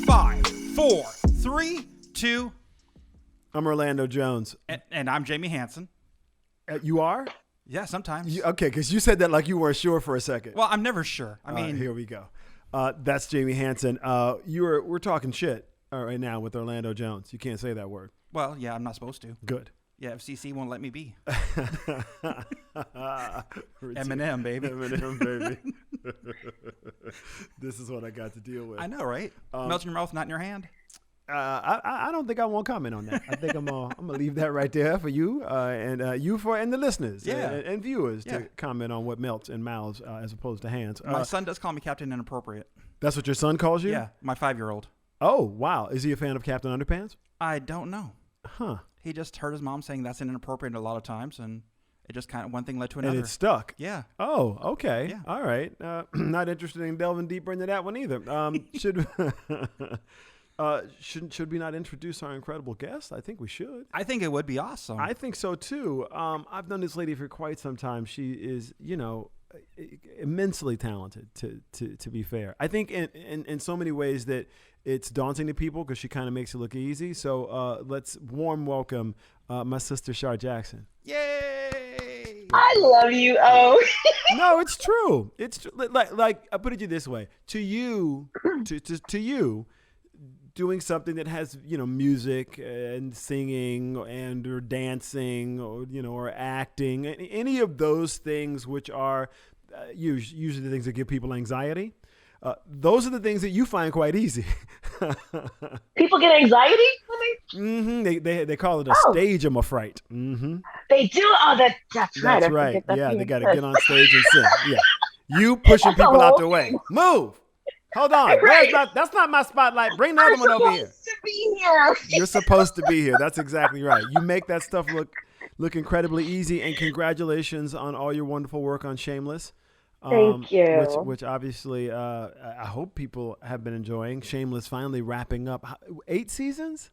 5, 4, 3, 2. I'm Orlando Jones. And I'm Jamie Hansen. You are? Yeah, sometimes. Okay, because you said that like you weren't sure for a second. Well, I'm never sure. I mean, here we go. That's Jamie Hansen. We're talking shit right now with Orlando Jones. You can't say that word. Well, yeah, I'm not supposed to. Good. Yeah, FCC won't let me be. Eminem, baby. Eminem, baby. This is what I got to deal with. I know, right? Melt in your mouth, not in your hand. I don't think I won't comment on that. I think I'm gonna leave that right there for you and the listeners and viewers to comment on what melts in mouths as opposed to hands. My son does call me Captain Inappropriate. That's what your son calls you? Yeah, my 5-year-old. Oh, wow. Is he a fan of Captain Underpants? I don't know. Huh. He just heard his mom saying that's inappropriate a lot of times, and it just kind of one thing led to another. And it stuck. Yeah. Oh, okay. Yeah. All right. Not interested in delving deeper into that one either. Should we not introduce our incredible guest? I think we should. I think it would be awesome. I think so too. I've known this lady for quite some time. She is, immensely talented. To be fair, I think in so many ways that it's daunting to people because she kind of makes it look easy. So let's warm welcome my sister Shar Jackson. Yay! I love you. Oh, no, it's true. It's like I put it to you this way: to you, to you. Doing something that has, music and singing and or dancing or acting, any of those things which are usually the things that give people anxiety. Those are the things that you find quite easy. people get anxiety? Mm-hmm. They call it a stage-em fright. Mm-hmm. They do? Oh, that's right. That's right. Yeah, they got to get on stage and sing. Yeah, you pushing people out the way. Move. Hold on. Right. That's not my spotlight. Bring the other one over here. To be here. You're supposed to be here. That's exactly right. You make that stuff look incredibly easy. And congratulations on all your wonderful work on Shameless. Thank you. Which obviously I hope people have been enjoying. Shameless finally wrapping up. 8 seasons?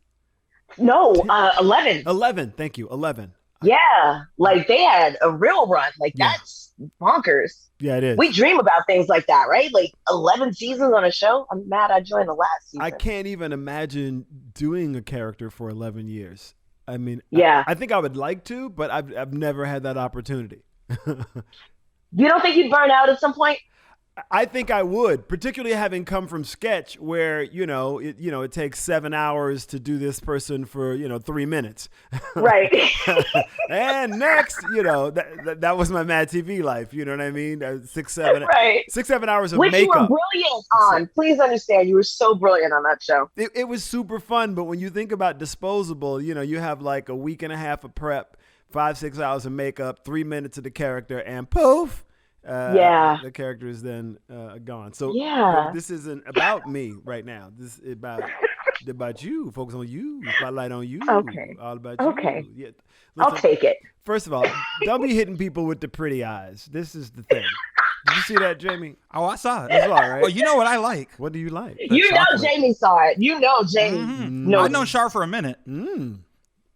No, 11. 11. Thank you. 11. Yeah, like they had a real run. That's bonkers. Yeah, it is. We dream about things like that, right? Like 11 seasons on a show. I'm mad I joined the last season. I can't even imagine doing a character for 11 years. I mean, yeah. I think I would like to, but I've never had that opportunity. You don't think you'd burn out at some point? I think I would, particularly having come from sketch where, it takes 7 hours to do this person for, 3 minutes. Right. And next, that was my Mad TV life. You know what I mean? 6, 7 hours of Which makeup. you were brilliant on. Please understand, you were so brilliant on that show. It was super fun. But when you think about disposable, you have like a week and a half of prep, 5, 6 hours of makeup, 3 minutes of the character, and poof. The character is then gone. So this isn't about me right now. This is about you. Focus on you. Spotlight on you. Okay. All about you. Okay. Yeah. Listen, I'll take it. First of all, don't be hitting people with the pretty eyes. This is the thing. Did you see that, Jamie? Oh, I saw it. You saw it, right? Well, you know what I like. What do you like? You know Jamie saw it. You know Jamie. Mm-hmm. I've known Shar for a minute.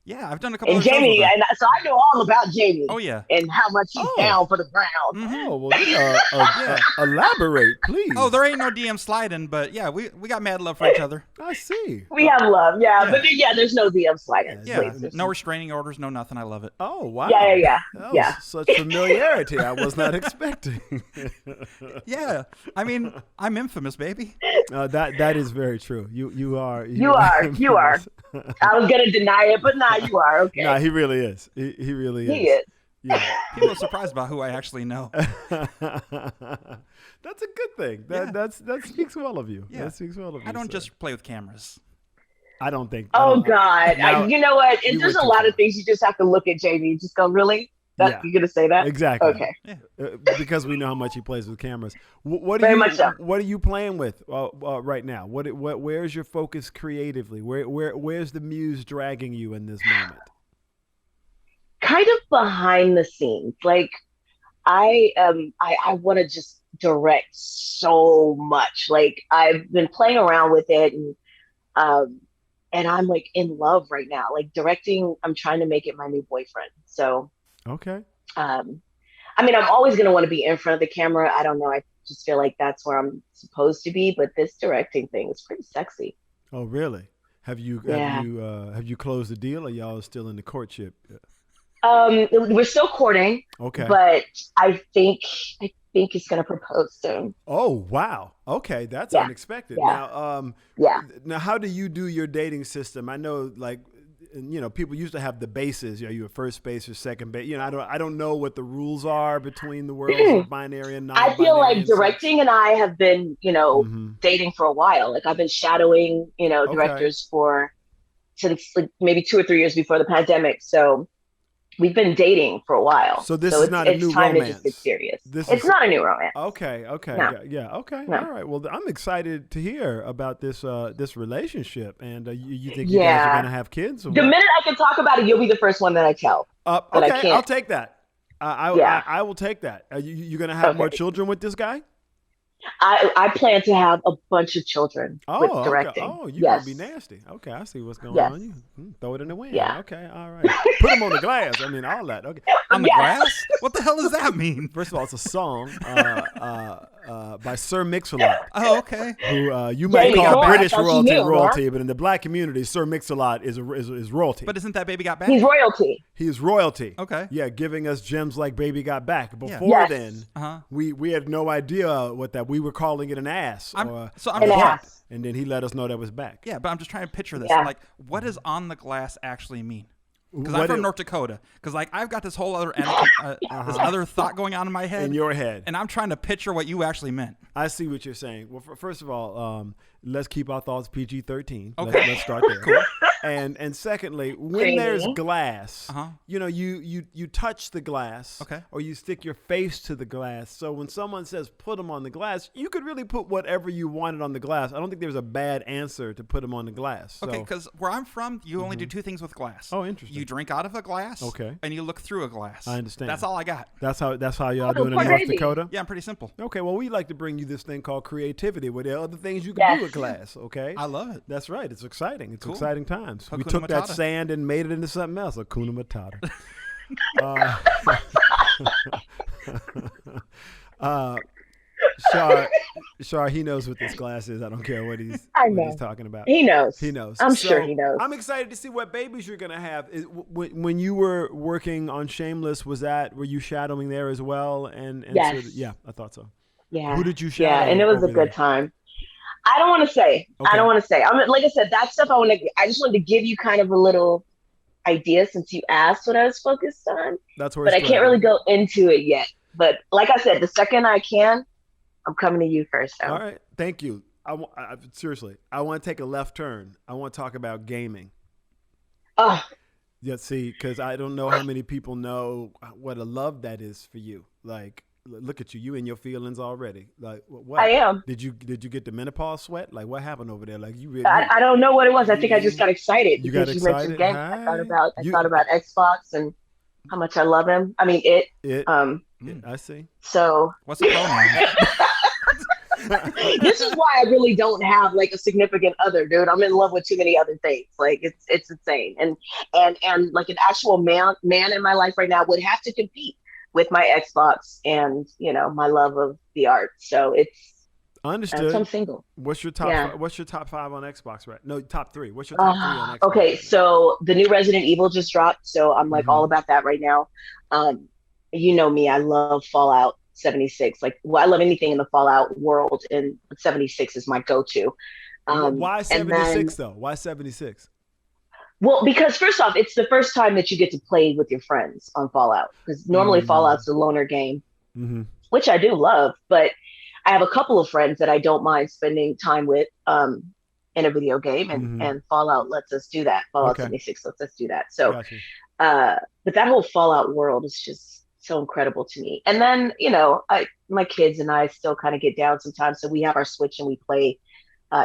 Yeah, I've done a couple of Jamie, and so I know all about Jamie. Oh, yeah. And how much he's down for the ground. Mm-hmm. Oh, well, elaborate, please. Oh, there ain't no DM sliding, but yeah, we got mad love for each other. I see. We have love, but there's no DM sliding. Yeah, no restraining orders, no nothing. I love it. Oh, wow. Yeah. That was such familiarity I was not expecting. Yeah, I mean, I'm infamous, baby. That is very true. You are. You are. I was gonna deny it, but now you are. Okay. Nah, he really is. He really is. He is. Yeah. People are surprised about who I actually know. That's a good thing. That speaks well of you. Yeah. That speaks well of you. I don't just play with cameras. I don't think. Oh God! You know what? There's a lot far. of things you just have to look at Jamie and just go, really? You're gonna say that? Exactly. Okay. Because we know how much he plays with cameras. What are you playing with right now? Where's your focus creatively? Where's the muse dragging you in this moment? Kind of behind the scenes. Like I want to just direct so much. Like I've been playing around with it and I'm like in love right now. Like directing, I'm trying to make it my new boyfriend. So okay. I mean, I'm always going to want to be in front of the camera. I don't know. I just feel like that's where I'm supposed to be. But this directing thing is pretty sexy. Oh, really? Yeah. Have you closed the deal, or y'all still in the courtship? We're still courting, Okay. but I think he's gonna propose soon. Oh, wow. Okay, that's Yeah, unexpected. yeah, yeah. Now how do you do your dating system? I know, like, people used to have the bases. You a first base or second base. I don't know what the rules are between the worlds of binary and I feel non-binary like and such. directing and I have been, Mm-hmm. dating for a while. Like I've been shadowing, Okay. directors for since like maybe 2 or 3 years before the pandemic. So we've been dating for a while. So this So is it's not a it's new time to just get romance. serious. This It's is not a new romance. okay. Okay. No, Yeah. Okay. no. All right. Well, I'm excited to hear about this relationship. And you think you guys are Yeah. gonna have kids or The what? minute I can talk about it, you'll be the first one that I tell. But I Okay. I'll can't. take that. Yeah. I will take that. You gonna have more Okay. children with this guy? I plan to have a bunch of children with Oh, okay. directing. Oh, you're gonna be Yes. nasty. Okay, I see what's going Yes. on. You throw it in the wind. Yeah. Okay, all right. Put them on the glass. I mean, all that. Okay. On the Yes. grass? What the hell does that mean? First of all, it's a song by Sir Mix-a-Lot, Oh, okay. who you might Baby Jamie, call got come on. I back. British thought you knew, man. royalty, but in the black community, Sir Mix-a-Lot is royalty. But isn't that baby got He's back? royalty. He is royalty. Okay. Yeah, giving us gems like Baby Got Back. Yeah. Before Yes. then, Uh-huh. we had no idea what that we were calling it an ass I'm or so I'm a An just trying, butt, ass. and then he let us know that was back. yeah, but I'm just trying to picture this. Yeah. Like, what does on the glass actually mean? Because What I'm from it- North Dakota. Because like I've got this whole other this other thought going on in my head, in your head. and I'm trying to picture what you actually meant. I see what you're saying. Well, first of all, let's keep our thoughts PG-13. Okay. Let's start there. Cool. And secondly, when there's Jamie. glass, Uh-huh. you touch the glass, Okay. or you stick your face to the glass. So when someone says put them on the glass, you could really put whatever you wanted on the glass. I don't think there's a bad answer to put them on the glass. So, Okay, because where I'm from, you only do two things with glass. Oh, interesting. You drink out of a glass. Okay. And you look through a glass. I understand. That's all I got. that's how y'all Oh, doing in poor North baby. Dakota. Yeah, I'm pretty simple. Okay, well, we like to bring you this thing called creativity, where there are other things you can do Yes. with glass. Okay, I love it. that's right. It's exciting. It's Cool. exciting times. We Hakuna took that Matata. sand and made it into something else. Hakuna Matata. uh, Shar, he knows what this glass is. I don't care what he's I what he's know. talking about. He knows. He knows. I'm sure he knows. I'm excited to see what babies you're gonna have. When you were working on Shameless, were you shadowing there as well? And Yes. sort of, yeah, I thought so. Yeah. Who did you Yeah, shadow? and it was a over good there? time. I don't want to say. Okay. I don't want to say. I mean, like I said, that stuff I just wanted to give you kind of a little idea since you asked what I was focused on, That's where but I it's can't going. really go into it yet. But like I said, the second I can, I'm coming to you first. So. All right, thank you. Seriously, I want to take a left turn. I want to talk about gaming. Oh, Yeah, see, because I don't know how many people know what a love that is for you. Like, look at you, you in your feelings already. Like, what? I am. Did you get the menopause sweat? Like, what happened over there? Like, you really? I don't know what it was. I think I just got excited You got because you mentioned excited? games. I thought about Xbox and how much I love him. I mean it. it. Mm. I see. So What's the pronoun? this is why I really don't have like a significant other, dude. I'm in love with too many other things. Like it's insane. And like an actual man in my life right now would have to compete with my Xbox and my love of the art. So Understood. I'm single. What's your top? Yeah. What's your top 5 on Xbox? Right? No, top 3. What's your top 3 on Xbox? Okay, so the new Resident Evil just dropped, so I'm like all about that right now. You know me, I love Fallout 76. Like, well, I love anything in the Fallout world, and 76 is my go-to. Why and 76 then- though? Why 76? Well, because first off, it's the first time that you get to play with your friends on Fallout. Because normally Fallout's a loner game, Mm-hmm. which I do love, but I have a couple of friends that I don't mind spending time with in a video game, and Fallout lets us do that. Fallout Okay. 76 lets us do that. So, Gotcha. but that whole Fallout world is just so incredible to me. And then, my kids and I still kind of get down sometimes. So we have our Switch and we play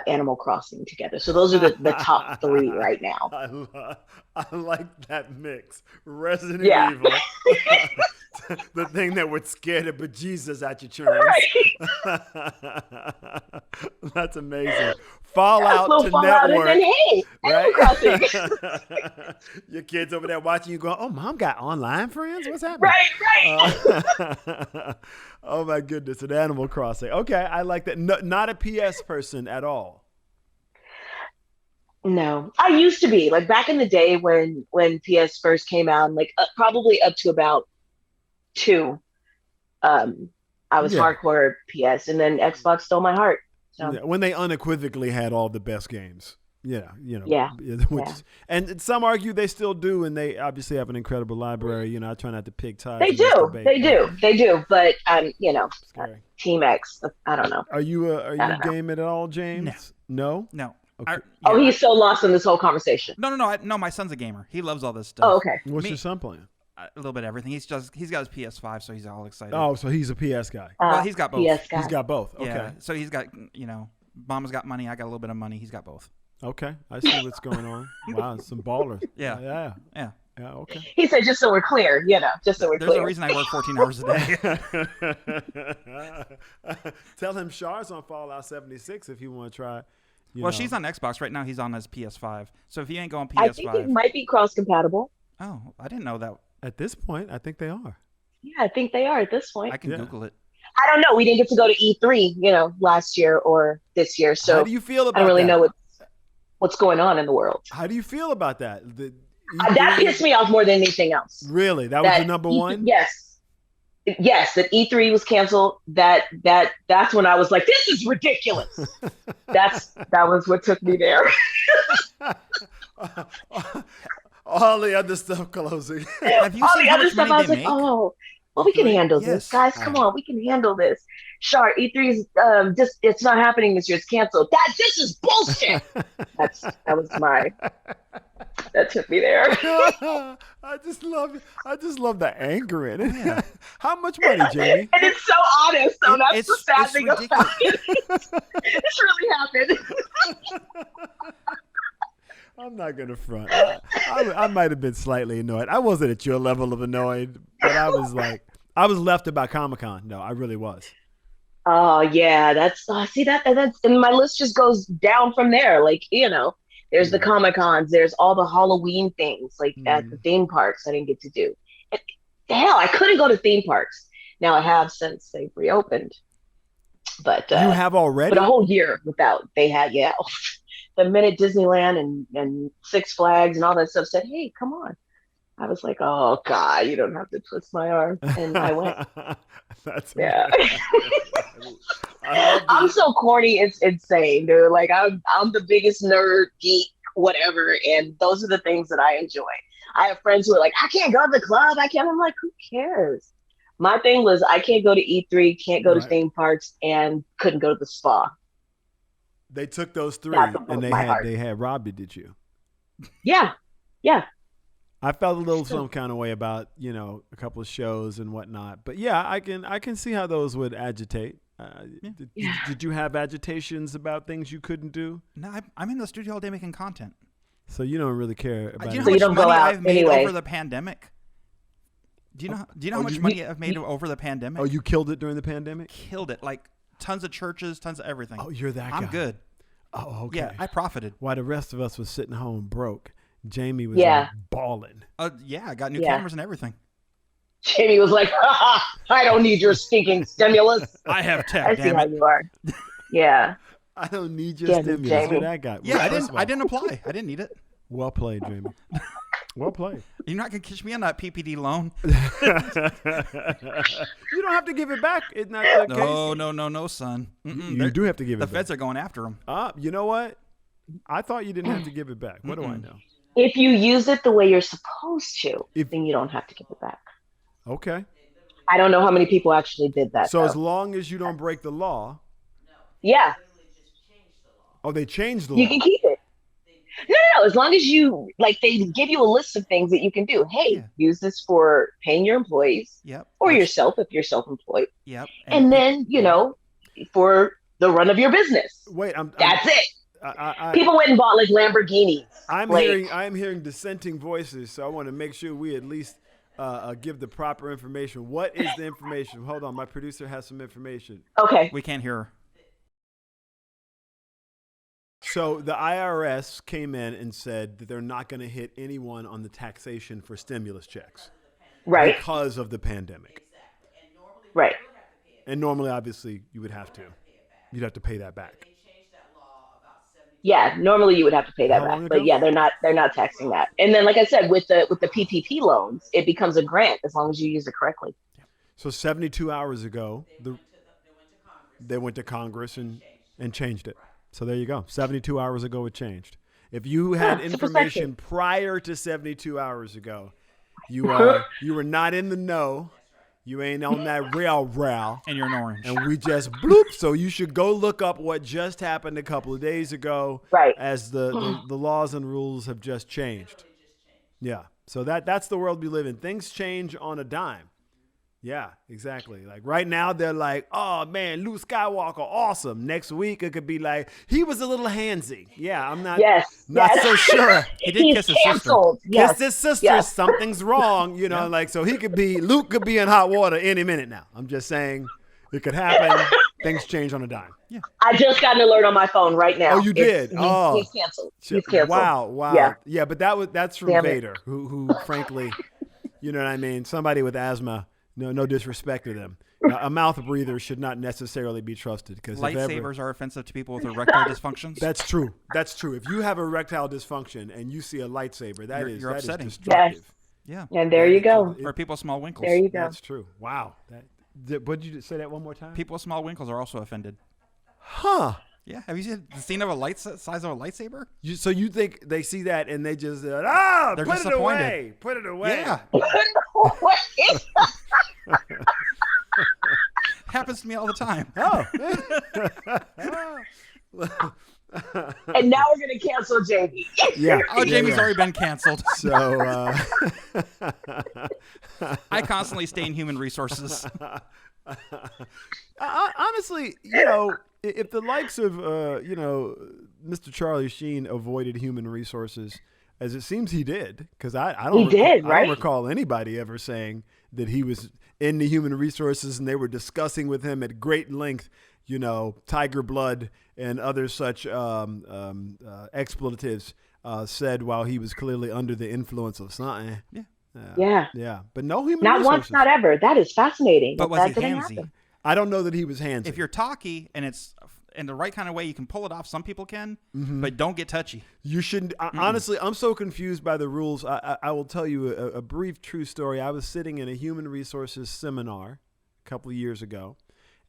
Animal Crossing together. So those are the top 3 right now. I like that mix. Resident Yeah. Evil. The thing that would scare the bejesus out your children. That's amazing. Fallout Little to Fallout network. and then, hey, Animal Crossing. Your kids over there watching you go, oh, mom got online friends? What's happening? Right. Oh, my goodness. An Animal Crossing. Okay, I like that. No, not a PS person at all. No, I used to be like back in the day when PS first came out, like probably up to about two. Um, I was Yeah. hardcore PS, and then Xbox stole my heart. So Yeah, when they unequivocally had all the best games. Yeah, yeah, which yeah, and some argue they still do, and they obviously have an incredible library. I try not to pick sides they in this do, debate, they but do, they do. But scary. Team X. I don't know. Are I you don't know. gaming at all, No, James? No. no. Okay. Oh, Yeah. he's so lost in this whole conversation. No, no, no. No, my son's a gamer. He loves all this Oh, stuff. okay. What's your Me, son playing? a little bit of everything. He's got his PS5, so he's all excited. Oh, so he's a PS guy. Well, he's got both. PS He's guy. got both. Okay. Yeah. So he's got, Mama's got money. I got a little bit of money. He's got both. Okay. I see what's going on. Wow, some ballers. Yeah. Yeah. Yeah. Yeah. Okay. He said, just so we're clear, just so we're There's clear. a reason I work 14 hours a day. Tell him Shar's on Fallout 76 if you want to try. Well, she's on Xbox right now. He's on his PS5. So if he ain't going I think it PS5, might be cross compatible. oh, I didn't know that. At this point, I think they are. Yeah, I think they are at this point. I can Yeah. Google it. I don't know. We didn't get to go to E3, last year or this year, How so do you feel about I don't really that? know what's going on in the world. How do you feel about that? That pissed me off more than anything else. Really? That was the number one? Yes, yes. That E3 was canceled. That's when I was like, this is ridiculous. That was what took me there. All the other stuff closing. Have you All seen the how other much stuff, money I was they like, make? oh, well, we can handle this, Yes. guys. Come on, we can handle this. Shar, E3 is just it's not happening this year. It's canceled. This is bullshit. That took me there. I just love the anger in it. Yeah. How much money, Jamie? And it's so honest, so that's the sad It's thing about it. It's really happened. I'm not gonna front. I might have been slightly annoyed. I wasn't at your level of annoyed, but I was left about Comic-Con. No, I really was. Oh yeah, that's see and my list just goes down from there. Like, there's the Comic Cons, there's all the Halloween things, like at the theme parks I didn't get to do. And hell, I couldn't go to theme parks. Now I have since they've reopened. But You have already? but a whole year without they had, yeah. The minute Disneyland and Six Flags and all that stuff said, hey, come on. I was like, oh God, you don't have to twist my arm. And I went. That's Yeah. I love I'm so corny, it's insane, dude. Like I'm the biggest nerd, geek, whatever, and those are the things that I enjoy. I have friends who are like, I can't go to the club. I can't. I'm like, who cares? My thing was I can't go to E3, can't go to Right. theme parks, and couldn't go to the spa. They took those three That and broke my heart. they had robbed you, did you? Yeah. Yeah. I felt a little some kind of way about, a couple of shows and whatnot. But yeah, I can see how those would agitate. Did you have agitations about things you couldn't do? No, I'm in the studio all day making content. So you don't really care about Do you know So how you much don't go money out I've made anyway. over the pandemic? Do you know how much you- money I've made over the pandemic? Oh, you killed it during the pandemic? Killed it. Like tons of churches, tons of everything. Oh, you're that guy. I'm good. Oh, okay. Yeah, I profited. While the rest of us was sitting home broke, Jamie was Yeah. like balling. Yeah, I got new Yeah. cameras and everything. Jamie was like, I don't need your stinking stimulus. I have tech, I see damn how it. you are. Yeah. I don't need your Yeah, stimulus. Jamie. You're that guy. Yeah, Well, I first of all, didn't apply. I didn't need it. Well played, Jamie. Well played. You're not gonna catch me on that PPD loan. You don't have to give it back. It's not the case. No, son. You do have to give it The back. feds are going after him. You know what? I thought you didn't have to give it back. What do I know? If you use it the way you're supposed to, If- then you don't have to give it back. Okay. I don't know how many people actually did that. So though. as long as you don't break the law. Yeah, Oh, they changed the law. you can keep it. No. As long as you they give you a list of things that you can do. Hey, Yeah. use this for paying your employees Yep. or yourself if you're self-employed, Yep. and then for the run of your business. Wait, That's it. I, People went and bought Lamborghinis. I'm Like, hearing dissenting voices, so I want to make sure we at least give the proper information. What is the information? Hold on, my producer has some information. Okay. We can't hear her. So the IRS came in and said that they're not going to hit anyone on the taxation for stimulus checks Right. because of the pandemic. Right. And normally, obviously, you would have to. You'd have to pay that back. Yeah, normally you would have to pay that How back, long but ago? yeah, they're not taxing that. And then, like I said, with the PPP loans, it becomes a grant as long as you use it correctly. So 72 hours ago, they went to Congress and changed it. So there you go. 72 hours ago, it changed. If you had Huh, super sexy. information prior to 72 hours ago, you were not in the know. You ain't on that rail. And you're an orange. And we just bloop. So you should go look up what just happened a couple of days ago Right. as the laws and rules have just changed. Yeah. So that's the world we live in. Things change on a dime. Yeah, exactly. Like right now, they're like, oh man, Luke Skywalker, awesome. Next week, it could be like, he was a little handsy. Yeah, I'm not Yes. not yes. so sure. He did He's kiss his sister. canceled. Yes. Kiss his sister, Yes. something's wrong, you know, like, so Luke could be in hot water any minute now. I'm just saying it could happen. Things change on a dime. Yeah. I just got an alert on my phone right now. Oh, you did? He's canceled. He's canceled. Wow. Yeah, but that's from Damn it. Vader, who frankly, you know what I mean? Somebody with asthma, no disrespect to them. A mouth breather should not necessarily be trusted because Lightsabers are offensive to people with erectile dysfunctions. That's true. That's true. If you have erectile dysfunction and you see a lightsaber, You're that is upsetting. destructive. Yeah. And there you go. Or people with small winkles. There you go. That's true. Wow. What did you say that one more time? People with small winkles are also offended. Huh. Yeah. Have you seen the scene of a size of a lightsaber? So you think they see that and they just They're put it disappointed. away, put it away. Yeah. What is Happens to me all the time. Oh. And now we're gonna cancel JB. Yeah. Oh, Jamie's already been canceled. So I constantly stay in human resources. honestly, you know, if the likes of Mr. Charlie Sheen avoided human resources, as it seems he did, because I don't He I did, right? don't recall anybody ever saying that he was in the human resources and they were discussing with him at great length, you know, tiger blood and other such expletives said while he was clearly under the influence of something. Yeah. Yeah, but no human Not resources. once, not ever. That is fascinating. But was that he didn't handsy? happen. I don't know that he was handsy. If you're talky and it's in the right kind of way, you can pull it off. Some people can, Mm-hmm. but don't get touchy. You shouldn't. Honestly, I'm so confused by the rules. I will tell you a brief true story. I was sitting in a human resources seminar a couple of years ago,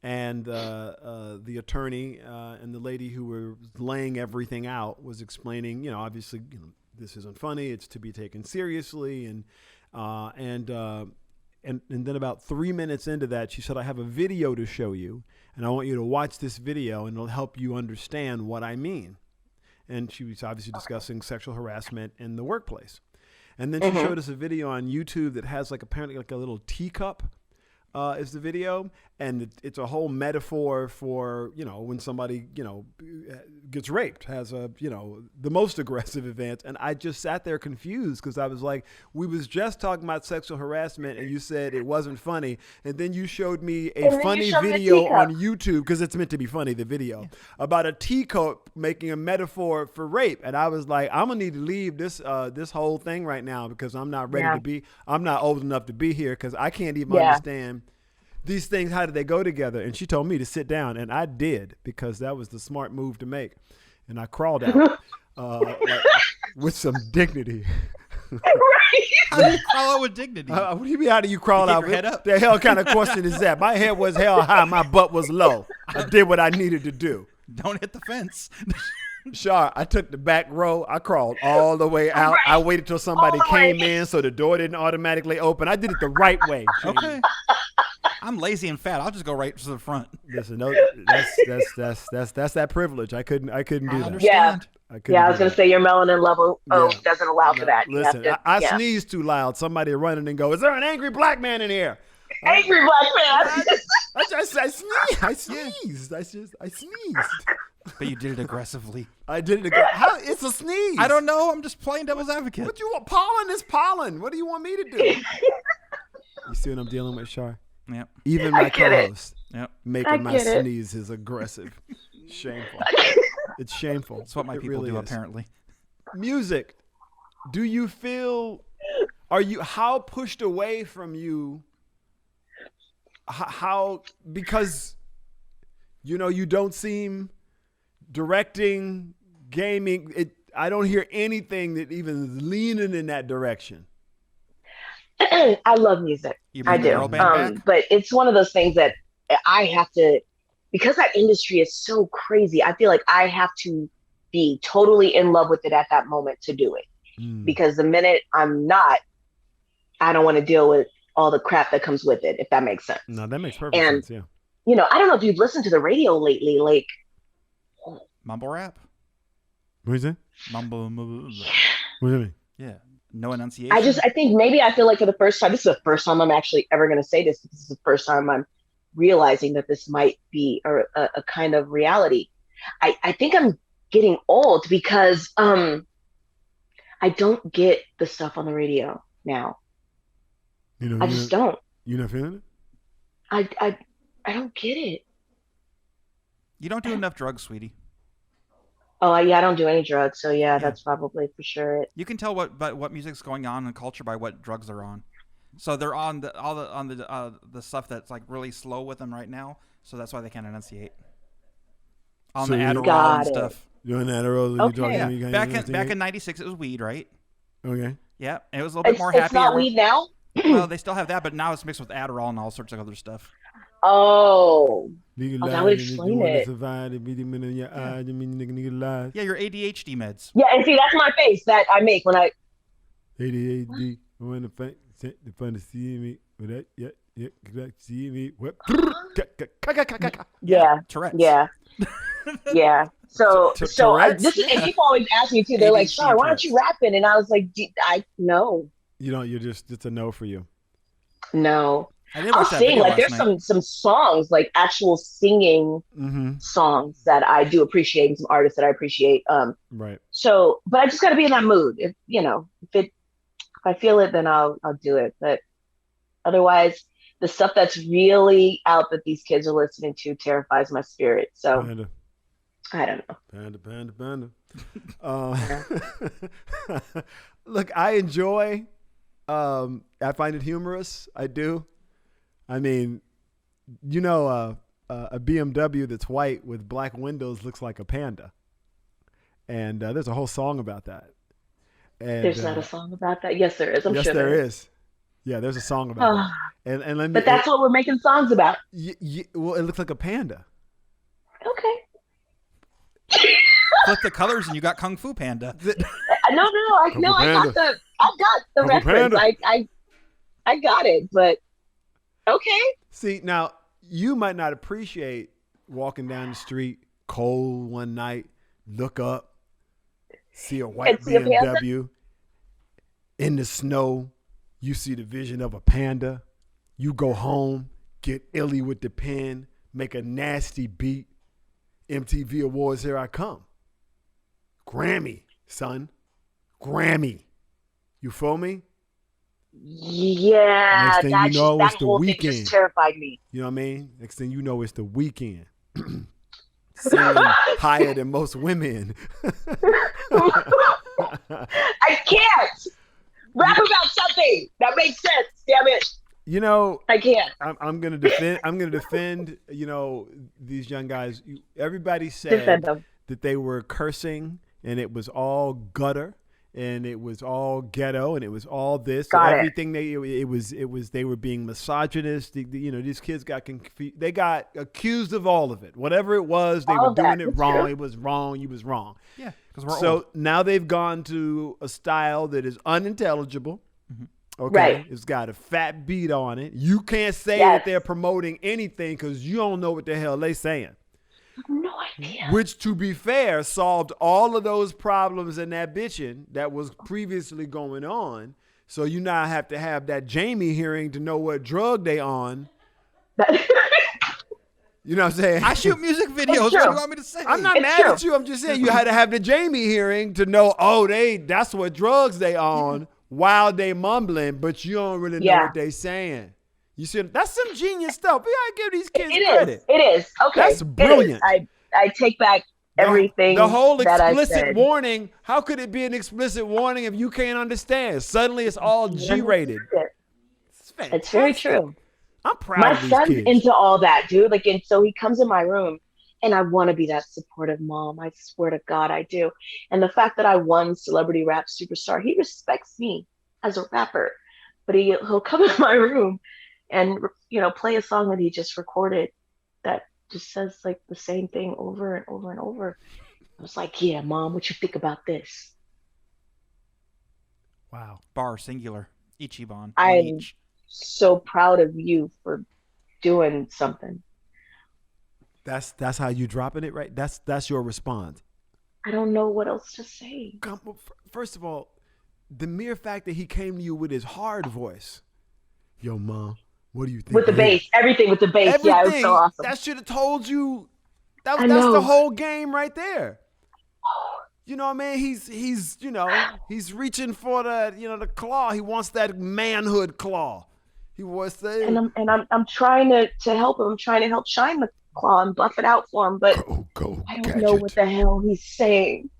and the attorney and the lady who were laying everything out was explaining, you know, obviously, you know, this isn't funny. It's to be taken seriously, and then about 3 minutes into that, she said, I have a video to show you, and I want you to watch this video, and it'll help you understand what I mean. And she was obviously discussing sexual harassment in the workplace. And then she showed us a video on YouTube that has apparently a little teacup is the video. And it's a whole metaphor for, you know, when somebody, you know, gets raped, has the most aggressive event. And I just sat there confused because I was like, we was just talking about sexual harassment and you said it wasn't funny. And then you showed me a funny video on YouTube, because it's meant to be funny, the video, about a teacup making a metaphor for rape. And I was like, I'm going to need to leave this whole thing right now because I'm not ready I'm not old enough to be here because I can't even understand these things. How do they go together? And she told me to sit down, and I did, because that was the smart move to make. And I crawled out with some dignity. How do you crawl out with dignity? What do you mean, how do you crawl out? Keep your head up? The hell kind of question is that? My head was held high, my butt was low. I did what I needed to do. Don't hit the fence. Shar, I took the back row. I crawled all the way out. I waited till somebody came in so the door didn't automatically open. I did it the right way. Jamie. Okay. I'm lazy and fat. I'll just go right to the front. Listen, no, that's that privilege. I couldn't do I that. understand. I was going to say your melanin level doesn't allow for that. You Listen, have to, I sneezed too loud. Somebody running and go, is there an angry black man in here? angry black man. I sneezed. I sneezed. But you did it aggressively. I did it again. How? It's a sneeze. I don't know. I'm just playing devil's advocate. What you want? Pollen is pollen. What do you want me to do? You see what I'm dealing with, Shar? Yep. Even my co-host Yep. making my get it. sneeze is aggressive. Shameful. It's shameful. That's what my It people really do, is. apparently. Music. Do you feel? How pushed away from you? How because you don't seem directing, gaming. I don't hear anything that even is leaning in that direction. I love music. You I bring the do. girl band back? But it's one of those things that I have to, because that industry is so crazy. I feel like I have to be totally in love with it at that moment to do it. Because the minute I'm not, I don't want to deal with all the crap that comes with it, if that makes sense. No, that makes perfect And, sense. Yeah. you know, I don't know if you've listened to the radio lately. Like, Mumble rap? What is it? Mumble. What do you mean? Yeah. No enunciation. I think maybe I feel like for the first time, this is the first time I'm actually ever going to say this. This is the first time I'm realizing that this might be a kind of reality. I think I'm getting old because I don't get the stuff on the radio now. You know, I just don't. You not feeling it? I don't get it. You don't do enough drugs, sweetie. Oh yeah, I don't do any drugs, so yeah, that's probably for sure it. You can tell what music's going on in culture by what drugs they're on. So they're on the stuff that's like really slow with them right now. So that's why they can't enunciate. On So the you- Adderall Got and it. stuff. You're on Adderall. Okay. You're Yeah. talking, you Back in '96, it was weed, right? Okay. Yeah, and it was a little bit more It's happy. not weed now. Well, they still have that, but now it's mixed with Adderall and all sorts of other stuff. Oh, Nigga that lied, would and if explain you wanna it. survive, it be the minute in your eye, you mean nigga lies. Yeah, your ADHD meds. yeah, and see, that's my face that I make when I. ADHD, when the fun to see me, with that, yeah, see me, what? Yeah, Tourette's. yeah, yeah. So, Tourette's? this is, and people always ask me too. They're like, ADHD "Shar, why aren't you rapping?" And I was like, I no, You know, you're just, it's a no for you. no. I did I'll watch that sing. video Like, last there's night. some songs, like actual singing songs that I do appreciate, and some artists that I appreciate. Right. So, but I just got to be in that mood. If you know, if I feel it, then I'll do it. But otherwise, the stuff that's really out that these kids are listening to terrifies my spirit. So Panda, I don't know. panda. Look, I enjoy. I find it humorous. I do. I mean, you know, a BMW that's white with black windows looks like a panda, and there's a whole song about that. And, There's not a song about that. Yes, there is. I'm yes, sure there is. Yeah, there's a song about that. And let me. But that's what we're making songs about. Well, it looks like a panda. Okay. Flip the colors and you got Kung Fu Panda. No, I got the Uncle reference. Panda. I got it, but okay. See, now you might not appreciate walking down the street cold one night, look up, see a white And see a panda? BMW in the snow. You see the vision of a panda. You go home, get illy with the pen, make a nasty beat. MTV Awards, here I come. Grammy, son. Grammy. You feel me? Yeah, Next thing you know, that it's the whole thing weekend. just terrified me. You know what I mean? Next thing you know, it's the weekend. Singing higher than most women. I can't rap about something that makes sense. Damn it, You know, I can't. I'm gonna defend. I'm gonna defend. You know, these young guys. Everybody Defend said them. that they were cursing, and it was all gutter, and it was all ghetto, and it was all this. Got it. Everything it was. They were being misogynist. You know, these kids got confused. They got accused of all of it. Whatever it was, they All were of that. doing it That's wrong. true. It was wrong. You was wrong. Yeah, because we're So old. now they've gone to a style that is unintelligible. Okay, Right. It's got a fat beat on it. You can't say Yes. that they're promoting anything because you don't know what the hell they saying. No idea. Which, to be fair, solved all of those problems and that bitching that was previously going on. So you now have to have that Jamie hearing to know what drug they on. You know what I'm saying? I shoot music videos. What do true. you want me to say? I'm not It's mad true. at you. I'm just saying you had to have the Jamie hearing to know, that's what drugs they on while they mumbling, but you don't really know Yeah. what they saying. You see, that's some genius stuff. We gotta give these kids It credit. is. It is. Okay. That's it is. brilliant. I take back everything. The whole that I explicit said. warning. How could it be an explicit warning if you can't understand? Suddenly it's all G-rated. It's very true. I'm proud My of these son's kids. into all that, dude. Like, and so he comes in my room And I want to be that supportive mom. I swear to God, I do. And the fact that I won Celebrity Rap Superstar, he respects me as a rapper. But he'll come in my room and play a song that he just recorded that just says like the same thing over and over and over. I was like, yeah, mom, what you think about this? Wow. Bar singular. Ichiban. One I'm each. so proud of you for doing something. That's how you dropping it, right? That's your response. I don't know what else to say. First of all, the mere fact that he came to you with his hard voice, yo, mom, what do you think? With the bass, everything with the bass. Everything, Yeah, it was so awesome. that should have told you. That's I the know. whole game right there. You know what I mean? He's reaching for the claw. He wants that manhood claw. He wants that. And I'm trying to help him. I'm trying to help shine the claw and buff it out for him, but Go, I don't know what the hell he's saying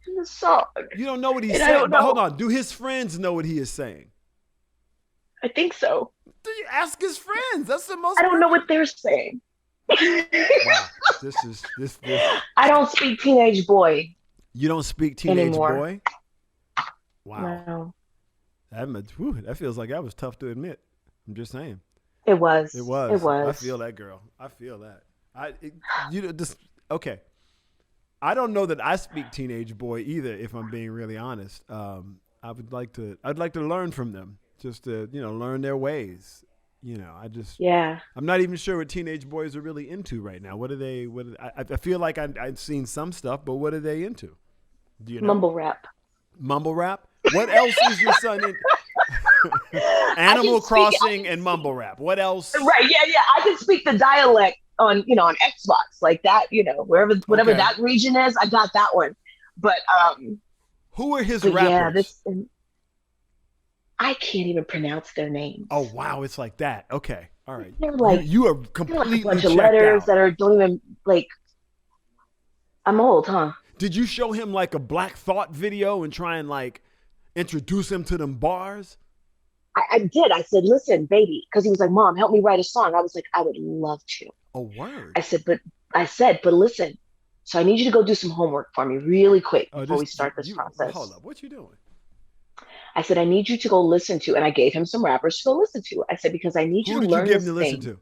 in the song. You don't know what he's And I saying, don't but know. hold on. Do his friends know what he is saying? I think so. Do you ask his friends? That's the most. I don't know what they're saying. Wow. This. I don't speak teenage boy You don't speak teenage anymore. boy? Wow. No. That feels like that was tough to admit. I'm just saying. It was. It was. It was. I feel that, girl. I feel that. Okay. I don't know that I speak teenage boy either, if I'm being really honest. I'd like to learn from them, just to, learn their ways. Yeah. I'm not even sure what teenage boys are really into right now. I feel like I've seen some stuff, but what are they into? Do you know? Mumble rap. Mumble rap? What else is your son into? Animal Crossing and mumble rap. What else? Right. Yeah. I can speak the dialect on Xbox, like that, whatever Okay. that region is, I got that one. But Who are his but rappers? yeah, I can't even pronounce their names. Oh wow, it's like that. Okay, all right. They're like you are they're completely like a bunch of checked letters out. that don't even like. I'm old, huh? Did you show him like a Black Thought video and try and like introduce him to them bars? I did. I said, listen, baby, because he was like, Mom, help me write a song. I was like, I would love to. Oh word. I said, but listen. So I need you to go do some homework for me really quick before we start this process. Hold up, what you doing? I said, I need you to go listen to, and I gave him some rappers to go listen to. I said, because I need you Who to did you learn give this him to thing. listen to?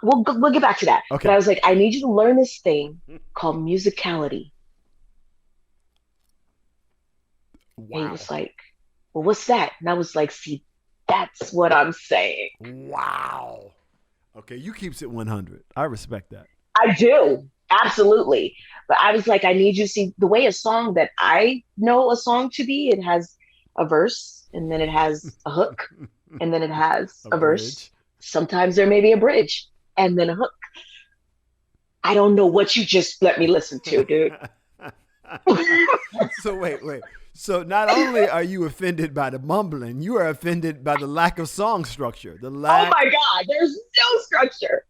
We'll get back to that. Okay. But I was like, I need you to learn this thing called musicality. And he Wow. was like, well, what's that? And I was like, see, that's what I'm saying. Wow. Okay, you keeps it 100. I respect that. I do. Absolutely. But I was like, I need you to see the way a song that I know a song to be, it has a verse, and then it has a hook, and then it has a verse. bridge. Sometimes there may be a bridge, and then a hook. I don't know what you just let me listen to, dude. So wait. So not only are you offended by the mumbling, you are offended by the lack of song structure. Oh my God, there's no structure.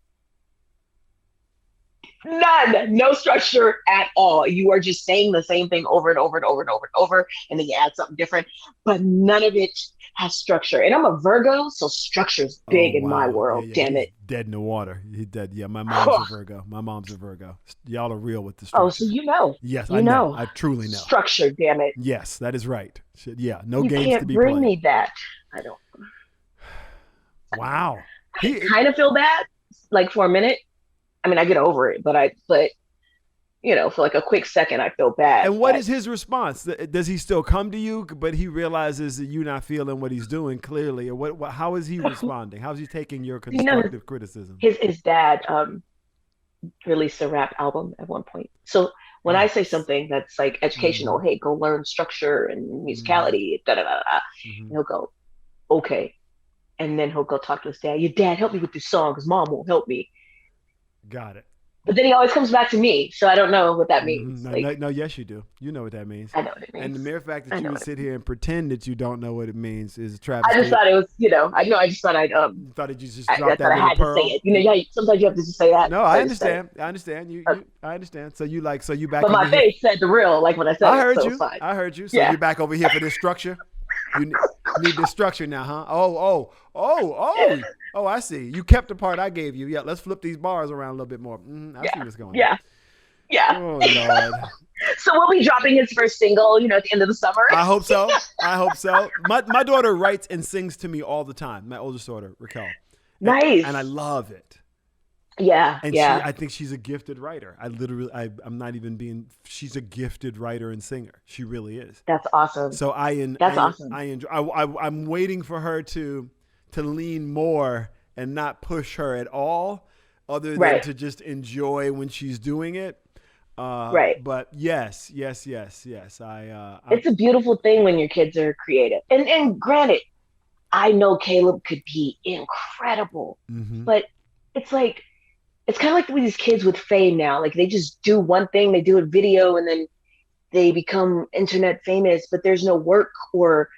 None. No structure at all. You are just saying the same thing over and over and over and over and over, and then you add something different, but none of it has structure. And I'm a Virgo, so structure's big in my world. Yeah, Damn he's it. dead in the water. He's dead. Yeah, my mom's a Virgo. Y'all are real with the structure. Oh, so you know. Yes, You I know. know. I truly know. Structure, damn it. Yes, that is right. Yeah, no You games can't to be bring played. me that. I don't. Wow. I kind of feel bad, like for a minute. I mean, I get over it, but for like a quick second, I feel bad. And what is his response? Does he still come to you, but he realizes that you're not feeling what he's doing clearly? Or what? How is he responding? How is he taking your constructive criticism? His dad released a rap album at one point. So when I say something that's like educational, hey, go learn structure and musicality, da da da da, and he'll go, okay, and then he'll go talk to his dad. Your dad, help me with this song because mom won't help me. Got it. But then he always comes back to me, so I don't know what that means. No, yes, you do. You know what that means. I know what it means. And the mere fact that you would sit here and pretend that you don't know what it means is a travesty. I just thought it was, I just thought I'd thought that you just I dropped that thought I little had pearl. to say it. Yeah, sometimes you have to just say that. No, I understand. I understand. I understand. So you back. But my over here. face said the real, like when I said I it, heard so you. it's fine. I heard you. So Yeah. you're back over here for this structure. You need this structure now, huh? Oh. Oh, I see. You kept the part I gave you. Yeah, let's flip these bars around a little bit more. I see Yeah, what's going on. yeah, yeah. Oh Lord. So we'll be dropping his first single, at the end of the summer. I hope so. I hope so. My daughter writes and sings to me all the time. My oldest daughter, Raquel, and I Nice. love it. Yeah, And yeah. I think she's a gifted writer. I'm not even being. She's a gifted writer and singer. She really is. That's awesome. So That's awesome. I enjoy. I'm waiting for her to lean more and not push her at all, other than Right, to just enjoy when she's doing it. right. But yes. It's a beautiful thing when your kids are creative. And granted, I know Caleb could be incredible, hmm but it's like it's kind of like with these kids with fame now. Like they just do one thing, they do a video, and then they become internet famous, but there's no work or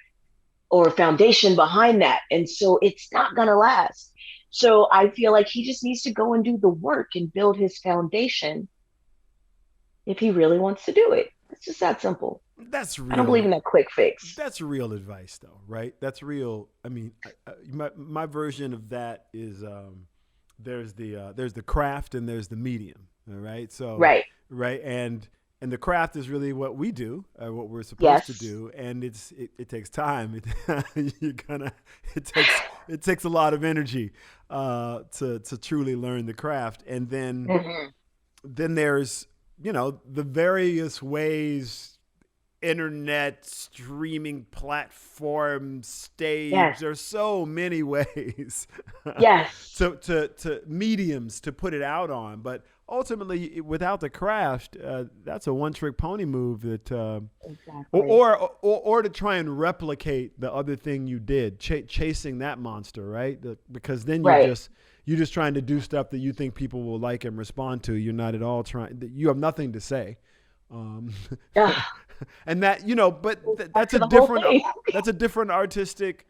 foundation behind that, and so it's not gonna last. So I feel like he just needs to go and do the work and build his foundation if he really wants to do it. It's just that simple. That's I don't believe real. in that quick fix. That's real advice, though, right? That's real. I mean, my version of that is there's the craft and there's the medium. All right, so Right. right and the craft is really what we do, what we're supposed to Yes. do, and it takes time. You're gonna it takes a lot of energy to truly learn the craft, and Hmm. then there's the various ways, internet, streaming platform, stage. Yes. There's so many ways Yes. to mediums to put it out on. But ultimately, without the craft, that's a one-trick pony move. That Exactly. or to try and replicate the other thing you did, chasing that monster, right? Because then Right. you're just trying to do stuff that you think people will like and respond to. You're not at all trying. You have nothing to say. Um, Ugh, and that but back to the whole thing. that's a different artistic,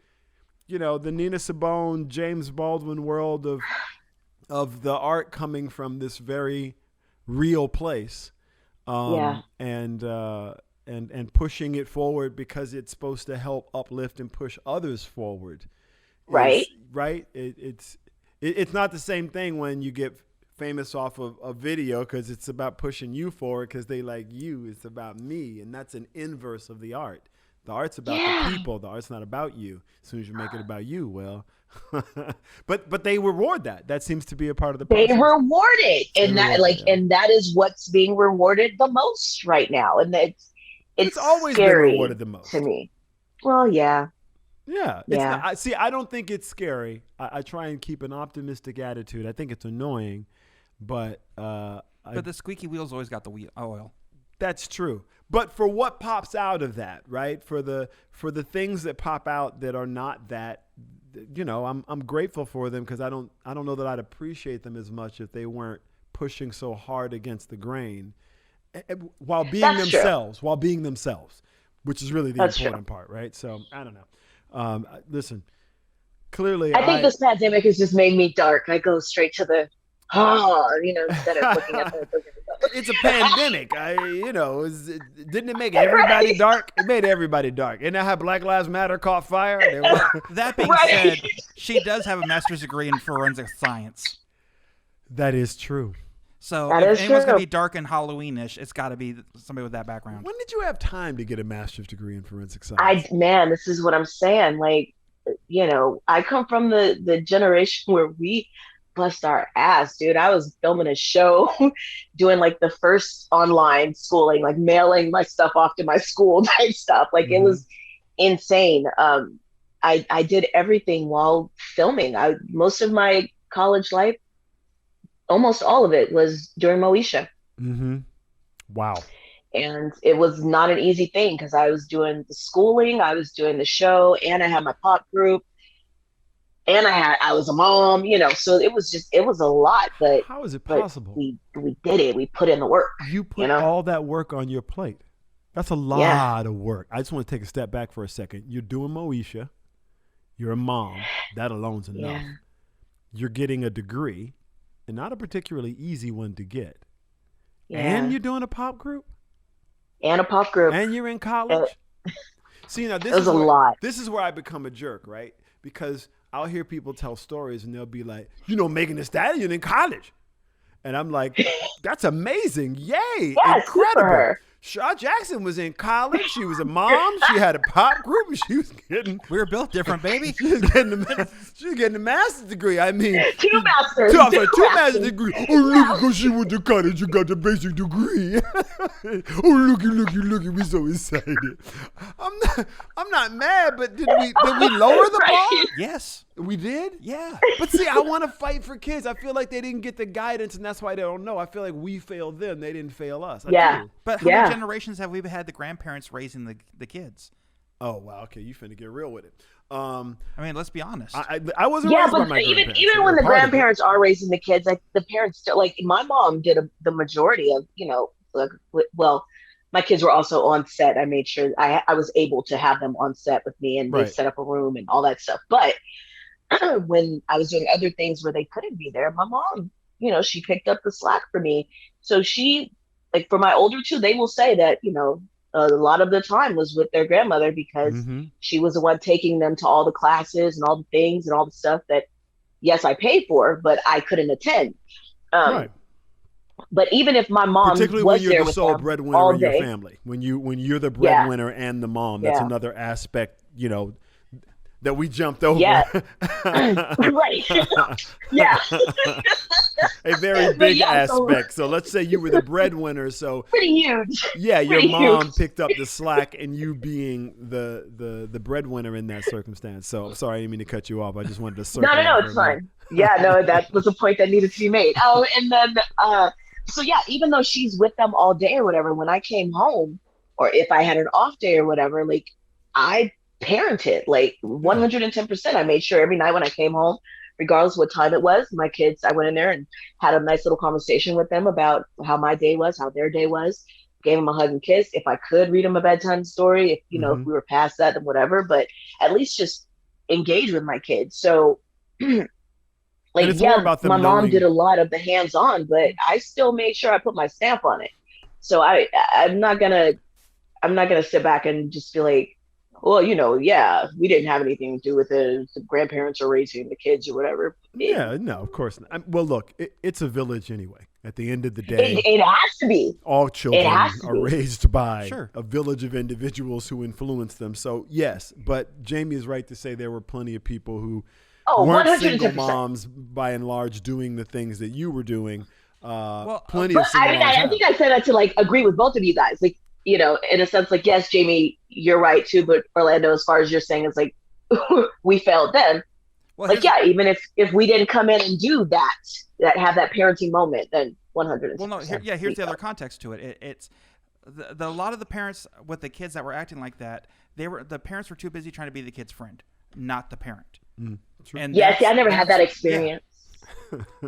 the Nina Simone, James Baldwin world of the art coming from this very real place, Yeah. and pushing it forward because it's supposed to help uplift and push others forward is Right. right. It's not the same thing when you get famous off of a video because it's about pushing you forward because they like you. It's about me, and that's an inverse of the art. The art's about the Yeah. people. The art's not about you. As soon as you make it about you, well, but they reward that. That seems to be a part of the They process. reward it. They And that reward it. like Yeah. and that is what's being rewarded the most right now. And It's it's always been scary rewarded the to most. me. Well, yeah. Yeah, it's not. Yeah. I don't think it's scary. I try and keep an optimistic attitude. I think it's annoying, but But the squeaky wheels always got the oil. that's true. But for what pops out of that, right? For the things that pop out that are not that, I'm grateful for them because I don't know that I'd appreciate them as much if they weren't pushing so hard against the grain, while being That's true. themselves, which is really the That's true. important part, right? So I don't know. Listen, clearly I think this pandemic has just made me dark. I go straight to the instead of looking at the it's a pandemic. Didn't it make everybody Right. dark? It made everybody dark. Isn't that how Black Lives Matter caught fire? That being Right. said, she does have a master's degree in forensic science. That is true. So That if is anyone's true. gonna be dark and Halloweenish, it's got to be somebody with that background. When did you have time to get a master's degree in forensic science? Man, this is what I'm saying. Like, I come from the generation where we bust our ass, dude. I was filming a show, doing like the first online schooling, like mailing my stuff off to my school type stuff. Like it Mhm. was insane. I did everything while filming. Most of my college life, almost all of it was during Moesha. Mm-hmm. Wow. And it was not an easy thing because I was doing the schooling, I was doing the show, and I had my pop group, and I was a mom, so it was a lot, How is it but possible? we did it. We put in the work, You you put know? all that work on your plate. That's a Yeah. lot of work. I just want to take a step back for a second. You're doing Moesha. You're a mom. That alone's enough. Yeah. You're getting a degree, and not a particularly easy one to get. Yeah. And you're doing a pop group, And a pop group. and you're in college. See, now It was a lot. this is where I become a jerk, right? Because I'll hear people tell stories and they'll be like, Megan Thee Stallion in college. And I'm like, that's amazing. Yay. Yes, good for Incredible. her. Shaw Jackson was in college. She was a mom. She had a pop group. And she was getting We were built different, baby. she was getting a master's degree. I mean, Two masters. two master's degree. Oh, look, because she went to college and got the basic degree. Oh, looky, we so excited. I'm not mad, but did we lower the bar? Right. Yes. We did? Yeah. But see, I want to fight for kids. I feel like they didn't get the guidance, and that's why they don't know. I feel like we failed them. They didn't fail us. I Yeah. do. But how Yeah. many generations have we had the grandparents raising the kids? Oh, wow. Okay, you finna get real with it. I mean, let's be honest. I wasn't Yeah, raised by but my even grandparents. even They when were the part of it. grandparents are raising the kids, like the parents still, like my mom did the majority of, like, well, my kids were also on set. I made sure I was able to have them on set with me, and they Right. set up a room and all that stuff. But when I was doing other things where they couldn't be there, my mom, she picked up the slack for me. So she, like, for my older two, they will say that, a lot of the time was with their grandmother because Mm-hmm. she was the one taking them to all the classes and all the things and all the stuff that, yes, I paid for, but I couldn't attend. Right. But even if my mom Particularly when was you're there the with sole them breadwinner all in your day, family. When you're the Yeah. breadwinner and the mom, that's Yeah. another aspect, that we jumped over. Yeah. right? Yeah, A very But big yeah, so- aspect. So let's say you were the breadwinner. So pretty huge. yeah, your Pretty mom huge. picked up the slack, and you being the breadwinner in that circumstance. So sorry, I didn't mean to cut you off. I just wanted to circle. No, back it's for a minute. fine. Yeah, no, that was a point that needed to be made. Oh, and then, so yeah, even though she's with them all day or whatever, when I came home, or if I had an off day or whatever, like, I parented, like, 110%. I made sure every night when I came home, regardless what time it was, my kids, I went in there and had a nice little conversation with them about how my day was, how their day was, gave them a hug and kiss. If I could read them a bedtime story, if, Mhm. if we were past that, then whatever, but at least just engage with my kids. So, like, it's more about them my mom knowing- did a lot of the hands-on, but I still made sure I put my stamp on it. So I'm not gonna sit back and just be like, well, yeah, we didn't have anything to do with it. The grandparents are raising the kids or whatever. Yeah, no, of course not. Well, look, it's a village anyway. At the end of the day, It has to be. all children has to are be. raised by Sure. a village of individuals who influence them. So yes, but Jamie is right to say there were plenty of people who Oh, weren't 110%. single moms by and large doing the things that you were doing. Plenty But of single moms I have. think I said that to, like, agree with both of you guys. Like, in a sense, like, yes, Jamie, you're right too. But Orlando, as far as you're saying, it's like we failed them. Well, Like, yeah, even if we didn't come in and do that have that parenting moment, then 100%. Well, no. Here's the other context to it. It's a lot of the parents with the kids that were acting like that. The parents were too busy trying to be the kid's friend, not the parent. True. And Yeah, see, I never had that yeah. experience.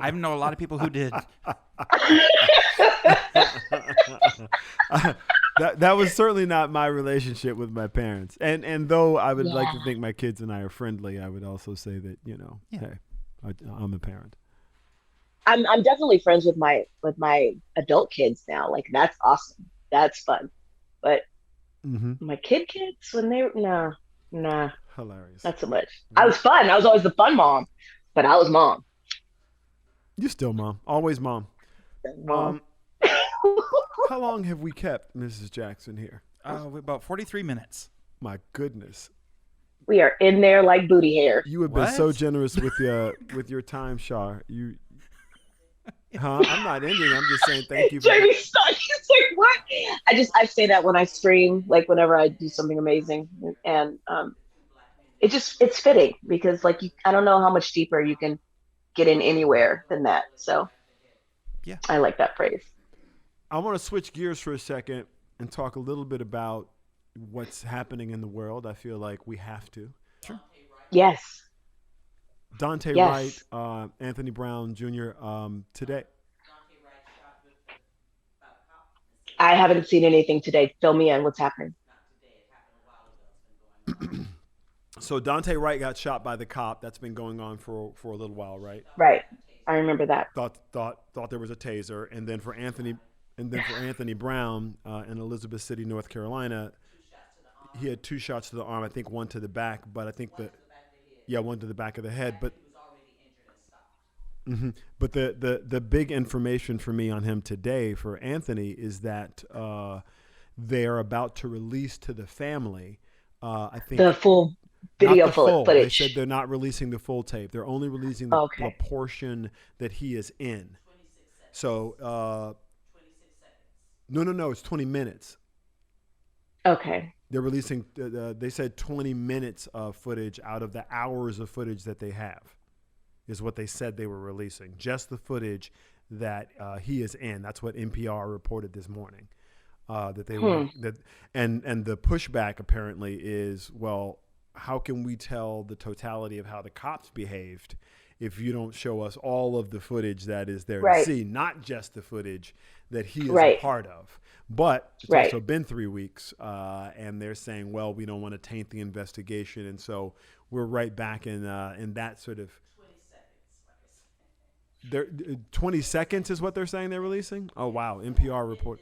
I know a lot of people who did. That was certainly not my relationship with my parents. And though I would like to Yeah. think my kids and I are friendly, I would also say that, Yeah. hey, I'm a parent. I'm definitely friends with my adult kids now. Like, that's awesome. That's fun. But Mm-hmm. my kids, when they were nah, Hilarious. not so much. I was fun. I was always the fun mom, but I was mom. You still mom. Always mom. Mom. How long have we kept Mrs. Jackson here? About 43 minutes. My goodness. We are in there like booty hair. You have been so What? generous with your time, Shar. I'm not ending. I'm just saying thank you. Jamie's stuck. He's like, what? I say that when I stream, like, whenever I do something amazing, and it's fitting because, like, I don't know how much deeper you can get in anywhere than that. So Yeah. I like that phrase. I want to switch gears for a second and talk a little bit about what's happening in the world. I feel like we have to. Yes. Dante Yes. Wright, Anthony Brown Jr. Today. I haven't seen anything today. Fill me in. What's happening? So Dante Wright got shot by the cop. That's been going on for a little while, right? Right. I remember that. Thought there was a taser, and then for Anthony Brown in Elizabeth City, North Carolina, he had 2 shots to the arm. I think 1 to the back, but I think Yeah, one to the back of the head, but hmm but the big information for me on him today for Anthony is that they are about to release to the family. I The think full not video the full. They said footage. they're not releasing the full tape. They're only releasing the Okay. portion that he is in. So no, it's 20 minutes. Okay. They're releasing. They said 20 minutes of footage out of the hours of footage that they have is what they said they were releasing. Just the footage that he is in. That's what NPR reported this morning. That they were Hmm. that and the pushback apparently is, well, how can we tell the totality of how the cops behaved if you don't show us all of the footage that is there to Right. see, not just the footage that he is a Right. part of. But it's Right. also been 3 weeks, and they're saying, well, we don't want to taint the investigation, and so we're right back in that sort of. 20 seconds is what they're saying they're releasing. Oh wow, NPR report.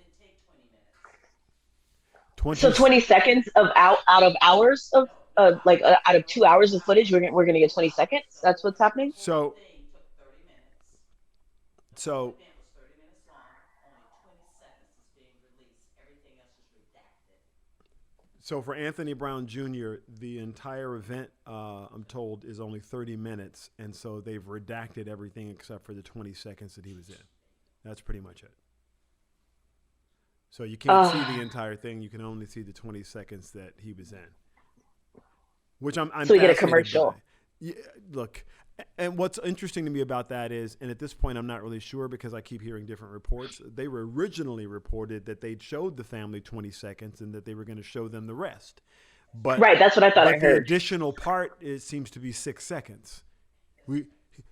So 20. 20 seconds of out of hours of out of 2 hours of footage, we're gonna get 20 seconds. That's what's happening. So so So for Anthony Brown Jr., the entire event, I'm told, is only 30 minutes, and so they've redacted everything except for the 20 seconds that he was in. That's pretty much it. So you can't see the Uh, entire thing. You can only see the 20 seconds that he was in, which I'm so we get a fascinated by. commercial. Yeah, look, and what's interesting to me about that is, and at this point I'm not really sure because I keep hearing different reports. They were originally reported that they'd showed the family 20 seconds and that they were going to show them the rest. But Right. That's what I thought I but the heard. additional part seems to be 6 seconds. We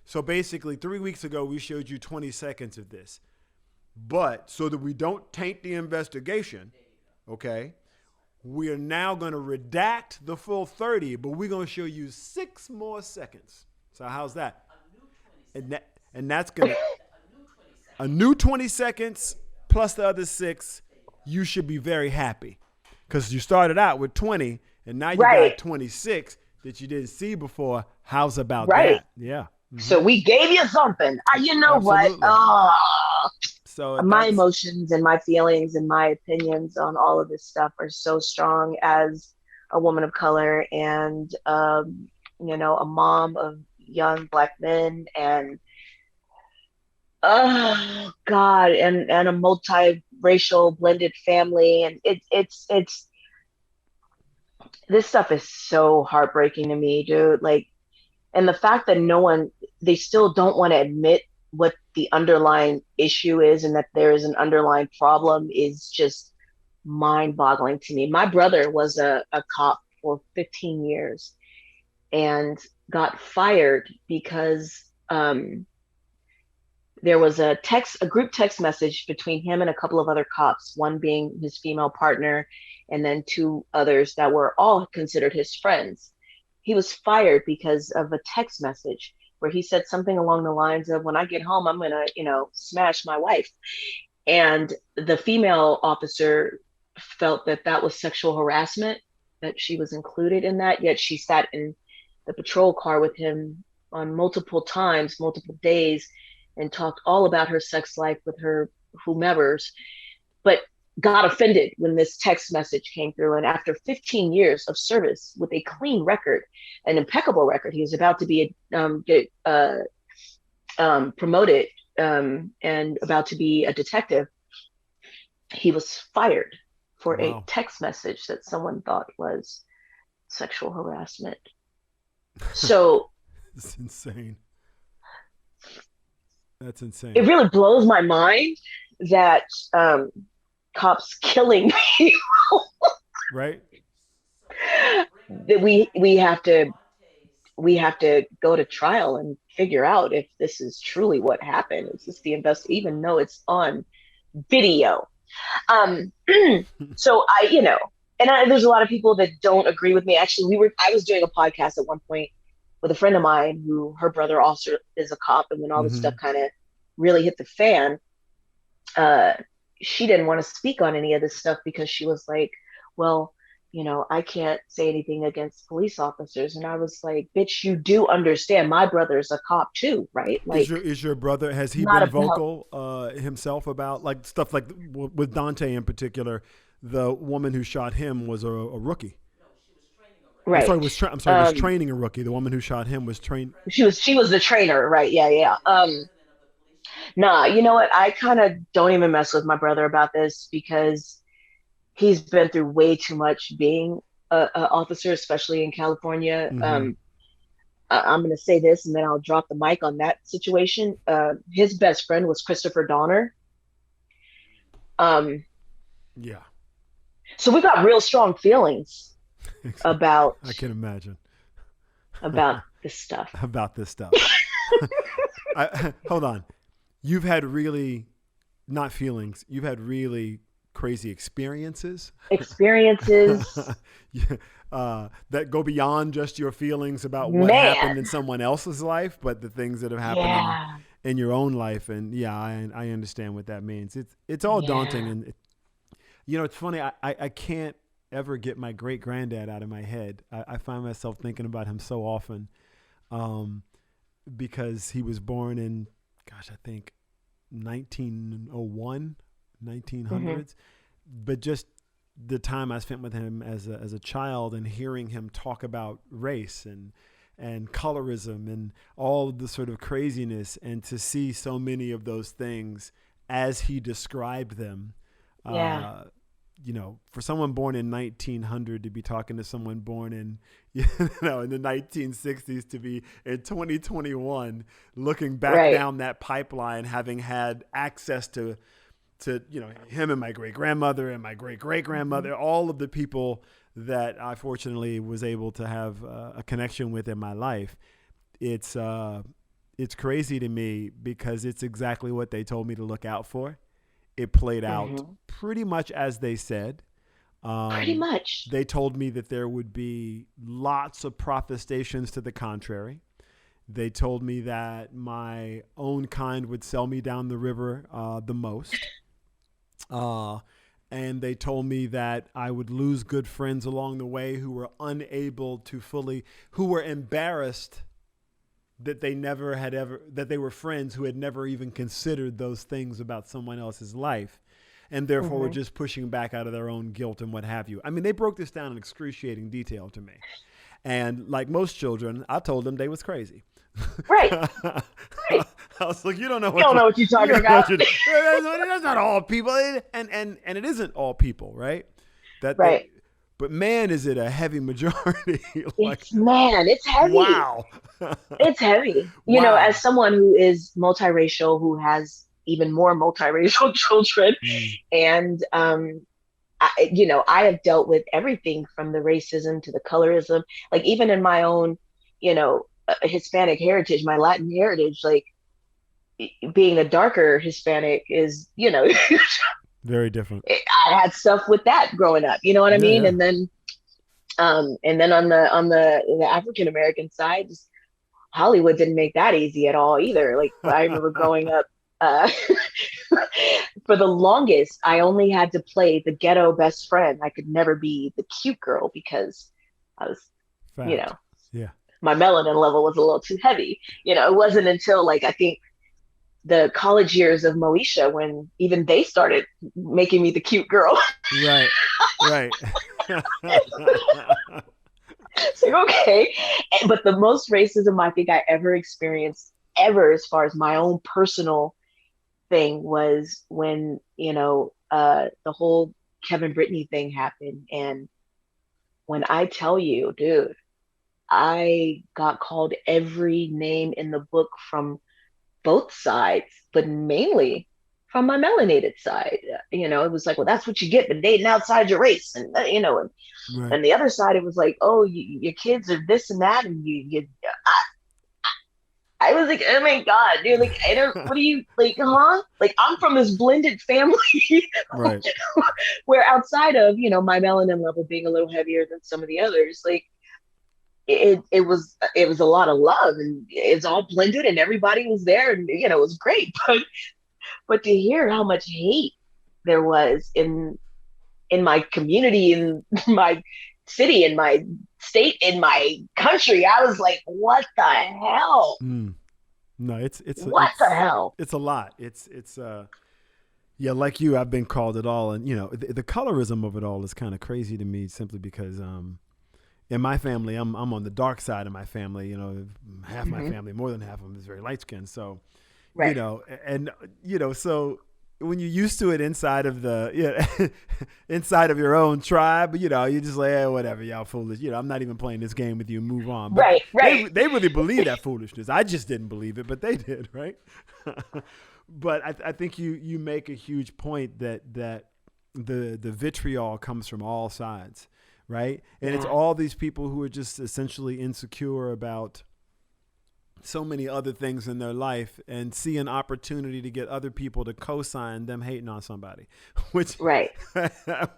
so basically 3 weeks ago we showed you 20 seconds of this, but so that we don't taint the investigation, okay, we are now going to redact the full 30, but we're going to show you 6 more seconds. So how's that? And that's going to a new 20 seconds plus the other 6. You should be very happy because you started out with 20 and now you Right. got 26 that you didn't see before. How's about Right. that? Yeah. So we gave you something. You know what? Absolutely. So My that's emotions and my feelings and my opinions on all of this stuff are so strong as a woman of color and a mom of young black men and oh God, and a multiracial blended family, and it's this stuff is so heartbreaking to me, dude. Like, and the fact that they still don't want to admit what the underlying issue is and that there is an underlying problem is just mind boggling to me. My brother was a cop for 15 years and got fired because there was a group text message between him and a couple of other cops, one being his female partner, and then two others that were all considered his friends. He was fired because of a text message where he said something along the lines of, when I get home, I'm going to, smash my wife. And the female officer felt that that was sexual harassment, that she was included in that, yet she sat in the patrol car with him on multiple times, multiple days, and talked all about her sex life with her whomevers, but got offended when this text message came through. And after 15 years of service with a clean record, an impeccable record, he was about to be get promoted and about to be a detective. He was fired for a wow. text message that someone thought was sexual harassment. So It's insane. That's it insane. really blows my mind that cops killing people Right? that we have to go to trial and figure out if this is truly what happened. Is this the even though it's on video? Um, so there's a lot of people that don't agree with me. Actually, I was doing a podcast at one point with a friend of mine who her brother also is a cop, and when all this stuff Mm-hmm. kind of really hit the fan, uh, she didn't want to speak on any of this stuff because she was like, well, I can't say anything against police officers. And I was like, bitch, you do understand my brother's a cop too, right? Is Like, your brother, has he not been about, vocal himself about like stuff like with Dante in particular? The woman who shot him was a rookie. I'm sorry, right. I'm sorry, was Um, training a rookie. The woman who shot him was trained. she was the trainer, right? Yeah, yeah. Nah, you know what? I kind of don't even mess with my brother about this because he's been through way too much being a officer, especially in California. Mm-hmm. I'm going to say this and then I'll drop the mic on that situation. His best friend was Christopher Donner. Um, Yeah, so we got real strong feelings about I can imagine about this stuff. about this stuff. Hold on. You've had really, not feelings. You've had really crazy experiences. Experiences, Yeah, that go beyond just your feelings about what happened in man. someone else's life, but the things that have happened Yeah, in your own life. And yeah, I understand what that means. It's all daunting, yeah. and it's funny. I can't ever get my great granddad out of my head. I find myself thinking about him so often, um, because he was born in, gosh, I think 1901, Hmm. 1900s, but just the time I spent with him as a child and hearing him talk about race and colorism and all of the sort of craziness, and to see so many of those things as he described them, Yeah, uh, for someone born in 1900 to be talking to someone born in, in the 1960s, to be in 2021, looking back right. down that pipeline, having had access to him and my great grandmother and my great great Hmm. grandmother, all of the people that I fortunately was able to have a connection with in my life. It's it's crazy to me because it's exactly what they told me to look out for. It played out Hmm. pretty much as they said. Pretty Um, much. they told me that there would be lots of protestations to the contrary. They told me that my own kind would sell me down the river the most. Uh, and they told me that I would lose good friends along the way who were unable to fully, who were embarrassed that they never had ever, that they were friends who had never even considered those things about someone else's life, and therefore were Hmm. just pushing back out of their own guilt and what have you. I mean, they broke this down in excruciating detail to me. And like most children, I told them they was crazy. Right, I right. was like, you don't know You what don't know what you're you talking don't know about. what you that's not all people, and it isn't all people, right? That they, Right. but man, is it a heavy majority? Like, It's man, it's heavy. wow, It's heavy. As wow. someone who is multiracial, who has even more multiracial children, Mm, and I have dealt with everything from the racism to the colorism, like even in my own, Hispanic heritage, my Latin heritage, like being a darker Hispanic is, very different. I had stuff with that growing up. You know what I Yeah, mean? yeah. And then on the African American side, just Hollywood didn't make that easy at all either. Like I remember growing up, uh, for the longest, I only had to play the ghetto best friend. I could never be the cute girl because I was, you Fact. know, Yeah. my melanin level was a little too heavy. It wasn't until like I think the college years of Moesha when even they started making me the cute girl. Right. Right. It's like, okay. But the most racism I think I ever experienced, ever, as far as my own personal thing, was when, the whole Kevin Brittany thing happened. And when I tell you, dude, I got called every name in the book from both sides, but mainly from my melanated side. It was like, well, that's what you get for dating outside your race. Right. and the other side, it was like, oh, your kids are this and that. And I was like, oh my God, dude, like, I don't, what are you, like, huh? Like, I'm from this blended family Right. where outside of, my melanin level being a little heavier than some of the others, like, it was a lot of love and it's all blended and everybody was there and, it was great. But to hear how much hate there was in my community, in my city, in my state, in my country. I was like, what the hell? Mm. No, What the hell? it's a lot. Yeah, like you, I've been called it all, and the colorism of it all is kind of crazy to me, simply because in my family, I'm on the dark side of my family. Half my family, more than half of them, is very light skinned. So, Right. so when you're used to it inside of inside of your own tribe, you just like, whatever, y'all foolish. I'm not even playing this game with you. Move on. But Right. Right. they really believe that foolishness. I just didn't believe it, but they did, right? But I think you make a huge point that the vitriol comes from all sides, right? And it's all these people who are just essentially insecure about so many other things in their life and see an opportunity to get other people to co-sign them hating on somebody, which Right.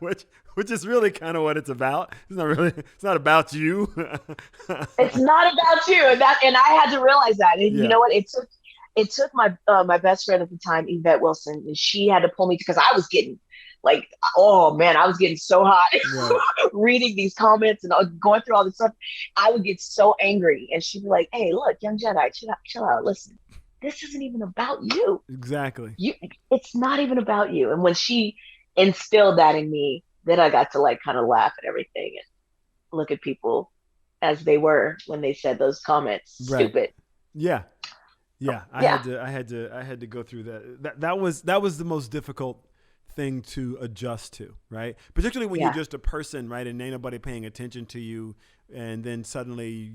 which is really kind of what it's about. It's not about you. It's not about you, and I had to realize that. And you know what? It took my best friend at the time, Yvette Wilson, and she had to pull me because I was getting like, oh man, I was getting so hot Right. reading these comments and going through all this stuff. I would get so angry, and she'd be like, "Hey, look, young Jedi, chill out. Listen, this isn't even about you. Exactly. It's not even about you." And when she instilled that in me, then I got to like kind of laugh at everything and look at people as they were when they said those comments. Right. Stupid. Yeah. Yeah. I had to go through that. That was the most difficult thing to adjust to, right? Particularly when you're just a person, right? And ain't nobody paying attention to you. And then suddenly,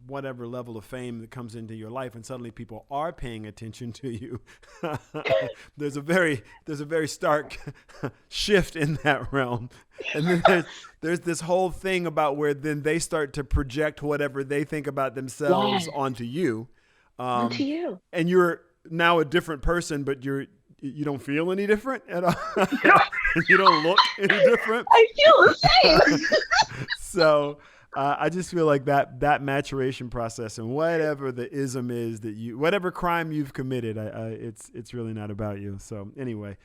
whatever level of fame that comes into your life, and suddenly people are paying attention to you. There's a very stark shift in that realm. And then there's this whole thing about where then they start to project whatever they think about themselves onto you. Onto you. And you're now a different person, but you don't feel any different at all. You don't look any different. I feel the same. So I just feel like that maturation process, and whatever the ism is whatever crime you've committed, it's really not about you. So anyway,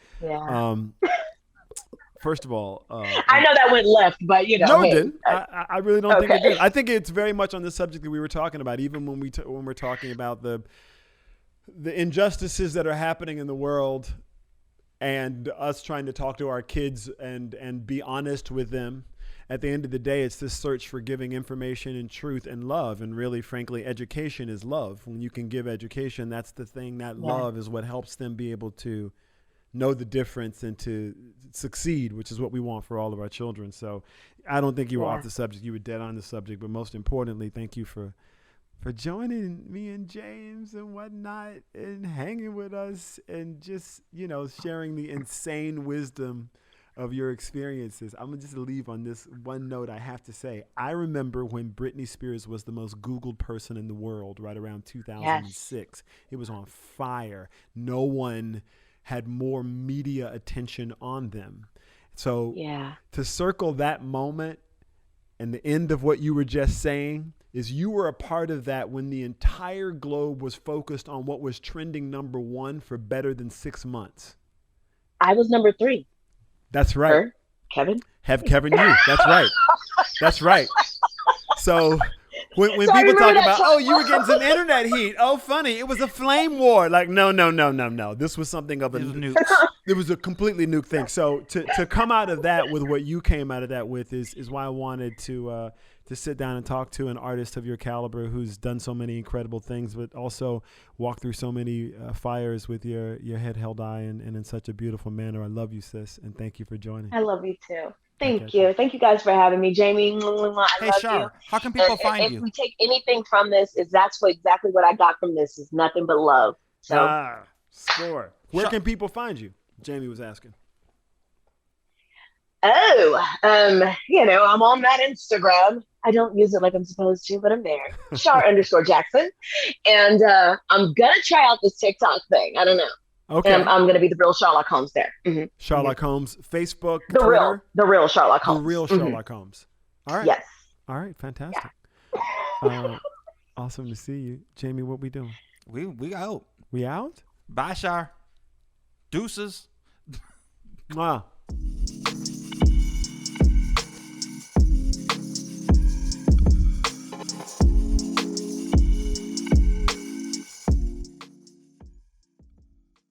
first of all, I know that went left, but no, hey, it didn't. I really don't think it did. I think it's very much on the subject that we were talking about, even when we're talking about the injustices that are happening in the world, and us trying to talk to our kids and be honest with them. At the end of the day, it's this search for giving information and truth and love. And really, frankly, education is love. When you can give education, that's the thing. That love is what helps them be able to know the difference and to succeed, which is what we want for all of our children. So I don't think you were off the subject. You were dead on the subject. But most importantly, thank you for joining me and James and whatnot and hanging with us and just, sharing the insane wisdom of your experiences. I'm going to just leave on this one note. I have to say, I remember when Britney Spears was the most Googled person in the world right around 2006. It was on fire. No one had more media attention on them. So to circle that moment and the end of what you were just saying is you were a part of that when the entire globe was focused on what was trending number one for better than 6 months. I was number 3. That's right. Her, Kevin. Have Kevin you. That's right. That's right. So when So people talk about, time. you were getting some internet heat. Oh, funny. It was a flame war. Like, no. This was something of it was a completely new thing. So to come out of that with what you came out of that with is why I wanted to sit down and talk to an artist of your caliber who's done so many incredible things, but also walk through so many fires with your head held high and in such a beautiful manner. I love you, sis, and thank you for joining. I love you too. Thank you. Thank you guys for having me. Jamie, I love Shar, you. how can people find if you? we take anything from this, that's exactly what I got from this is nothing but love. So score. Where can people find you? Jamie was asking. I'm on that Instagram. I don't use it like I'm supposed to, but I'm there. Shar_Jackson. And I'm going to try out this TikTok thing. I don't know. Okay. And I'm going to be the real Sherlock Holmes there. Mm-hmm. Sherlock Holmes, Facebook, the Twitter. real Sherlock Holmes. The real Sherlock Holmes. All right. Yes. All right. Fantastic. Awesome to see you. Jamie, what we doing? We out. We out? Bye, Shar. Deuces. Wow.